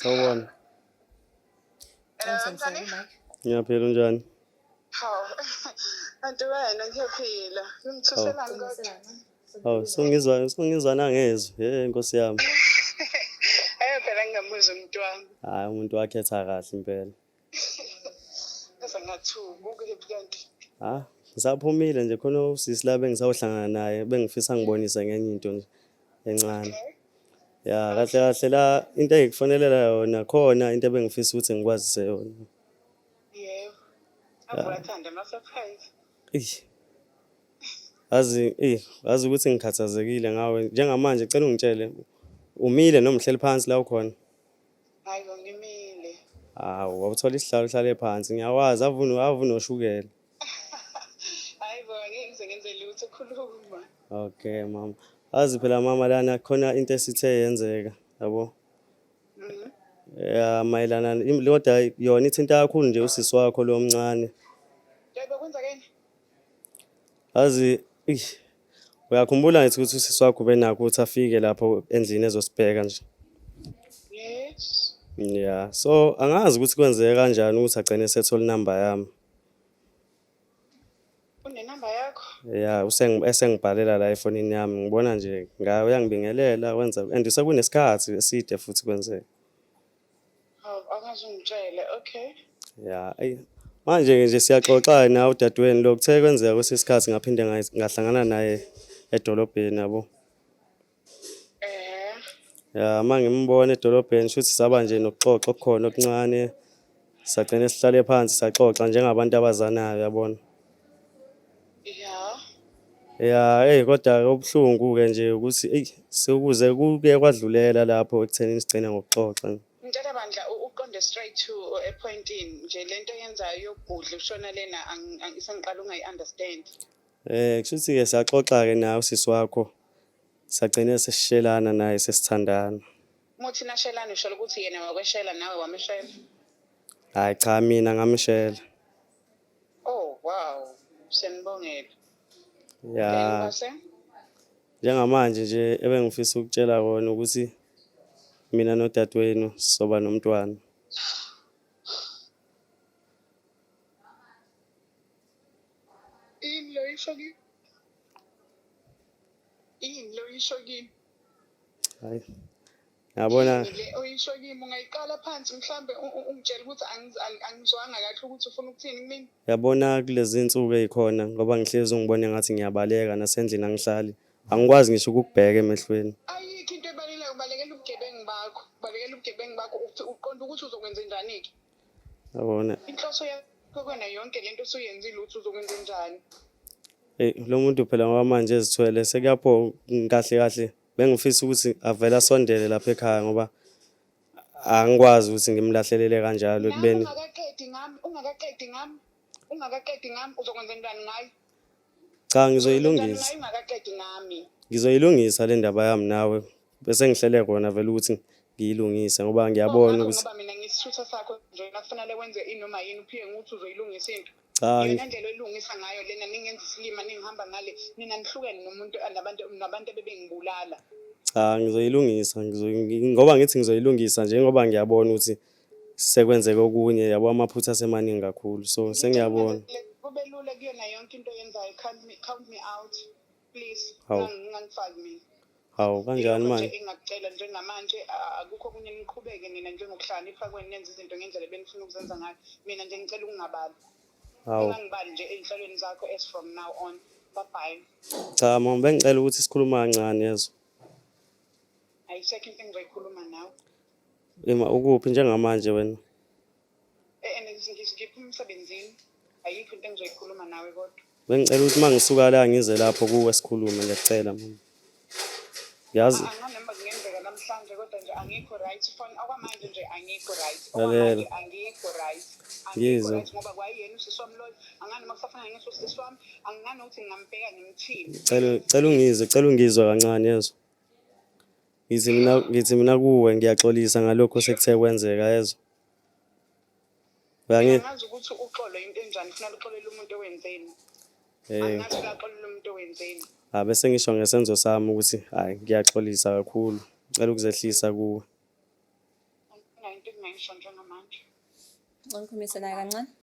Sawubona. Mntani? Ngiyaphila unjani? Hawu. Kanti wena ngiyaphila. Ngimthuselani kodwa? Hawu, sungizwa nangezwe. Nkosi yami. Phela ngingamuzi umuntu wami. Hayi, umuntu wakhetha kahle impela. Bese ngathuka ukuphi kanti? Ngisaphumile nje khona usisi la bengisawuhlangana naye bengifisa ngibonise ngenye into nje encane. Ya, kahle kahle la into engikufonelela yona khona into ebengifisa ukuthi ngikwazise yona. Yebo. Awuyathanda ama-surprise. Azi ukuthi ngikhathazekile ngawe njengamanje cela ungitshele umile noma uhleli phansi la ukhona? Hayi ngimile. Wawuthola isihlalo uhlale phansi ngiyawazi avu noshukela. Hayi ngeke ngize ngenze lutho khuluma. Okay mama. Azi phela mama lana khona into esithe yenzeka yabo. Mayelana kodwa yona ithinta kakhulu nje usisi wakho lo mncane. Yebo kwenzekeni? Azi uyakhumbula ngithi ukuthi usisi wakho benakho ukuthi afike lapho endlini ezosibheka nje. Yes. Yeah, so angazi ukuthi kwenzeke kanjani ukuthi agcine sethola inamba yami. Unenamba yakho? Yeah, esengibhalela la efonini yami ngibona nje ngayo uyangibingelela wenza and sekunesikhathi eside futhi kwenzeke. Hawu angazi ungitshele, okay. Yeah, manje nje siyaxoxa nawe udadewenu lokuthe kwenzeka kwesisikhathi ngaphinde ngahlangana naye edolobheni yabo. Ya mangimbona edolobheni futhi saba nje nokuxoxa okukhona okuncane sagcina sihlale phansi saxoxa njengabantu abazanayo yabona. Yeah, kodwa obhlungu ke nje ukuthi sekuze kuke kwadlulela lapho ekutheni sigcina ngokuxoxa. Ngicela bandla uqonde straight to a point in nje lento yenzayo yokugudla ushona lena angisangiqala ungayi-understand. Kushuthi ke siyaxoxa ke nawe sisi wakho sagcina sesishelana naye sesithandana. Muthi nashelana usho ukuthi yena wakweshela nawe wameshela? Hayi cha mina ngamshela. Oh wow, senibongela. Ya. Njengamanje nje ebengifisa ukutshela kona ukuthi mina nodadewenu soba nomntwana. Lo yisho kimi. Hayi. Yabona. Le oyisho kimi ungayiqala phansi mhlambe ungitshela ukuthi angizwanga kahle ukuthi ufuna ukuthini kimi. Yabona kulezi insuku ezikhona ngoba ngihlezi ngibone ngathi ngiyabaleka nasendlini angihlali. Angikwazi ngisho ukubheka emehlweni. Ayikho into ebalekela ubalekela ubugebengu bakho. Ubalekela ubugebengu bakho uqonda ukuthi uzokwenza njani ke? Yabona. Inhloso yakho kwena yonke lento osuyenzile ukuthi uzokwenza njani? Lo muntu phela ngoba manje ezithwele sekuyapho kahle bengifisa ukuthi avela sondele lapha ekhaya ngoba angikwazi ukuthi ngimlahlelele kanjalo ekubeni. Ungakaqedi ngami uzokwenza njani ngayo? Cha ngizoyilungisa. Ngizoyilungisa le ndaba yami nawe bese ngihlele khona vele ukuthi ngiyilungise ngoba ngiyabona ukuthi ngoba mina ngisithutha sakho nje nakufanele wenze inoma yini uphike ukuthi uzoyilungisa into. Cha yena ndlela elungisa ngayo lena ningenza isilima ningihamba ngale nina nihlukene nomuntu nabantu bebengibulala. Cha ngizoyilungisa ngoba ngithi ngizoyilungisa njengoba ngiyabona ukuthi sekwenzeke okunye yabo amaphutha asemaningi kakhulu so sengiyabona. Kube lula kuyona yonke into oyenzayo count me out please ngangifaki mina. Hawu kanjani manje? Engikucela njengamanje akukho okunye niqhubeke nina njengokuhlala kweni nenza izinto ngendlela benifuna ukuzenza ngayo mina nje ngicela ungingabali. Ungangibali nje enhlalweni zakho as from now on. Bye bye. Cha mama bengicela ukuthi sikhuluma kancane yezo. Ayisekho into engizoyikhuluma nawe. Ukuphi njengamanje wena? Ngiphi emsebenzini ayikho into engizoyikhuluma nawe kodwa. Bengicela ukuthi mangisuka la ngize lapho kuwe sikhulume ngiyacela mama. Yazi anganoma kungenzeka namhlanje kodwa nje angikho right phone okwamanje nje angikho right. Angikho right. Ngizwe. Ngoba kwayena usisi wami lo anganoma kusafana ngeso usisi wami angingani ukuthi ngingambheka ngimthini. Cela ungizwe kancane yezo. Ngithi mina kuwe ngiyaxolisa ngalokho sekuthe kwenzeka yezo. Angazi ukuthi uxolo into enjani kufanele uxolele umuntu owenzeni. Angazi uxolele umuntu owenzeni. Bese ngisho ngesenzo sami ukuthi hayi ngiyaxolisa kakhulu. Ngicela ukuzehlisa kuwe. anginayo into engingayisho njengamanje. Ngikhulumisanayo kancane.